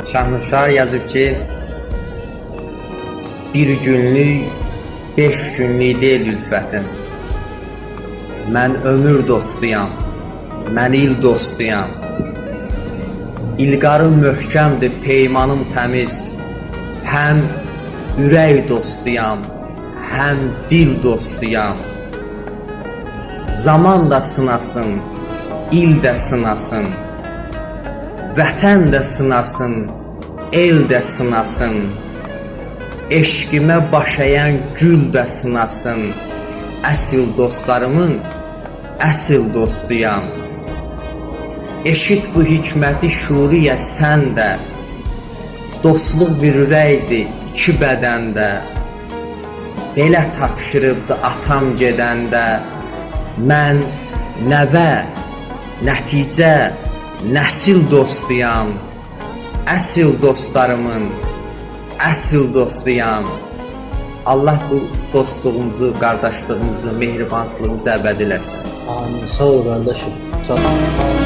Şahnuşar yazıb ki, bir günlük, 5 günlük deyil ülfətim. Mən ömür dostuyam, mən il dostuyam. İlqarım möhkəmdir, peymanım təmiz. Həm ürək dostuyam, həm dil dostuyam. Zaman da sınasın, il də sınasın. Vətən də sınasın, el də sınasın. Eşqimə baş əyən gül də sınasın. Əsil dostlarımın əsil dostuyam. Eşit bu hikməti şuriyə sən də. Dostluq bir ürəkdir, 2 bədəndə. Belə tapşırıbdı atam gedəndə. Mən nəvə, nəticə, nəsil dostuyam. Əsil dostlarımın əsil dostuyam. Allah bu dostluğumuzu, qardaşlığımızı, mehribançılığımızı əbədi eləsin. Amin. Sağ ol qardaşım. Sağ ol.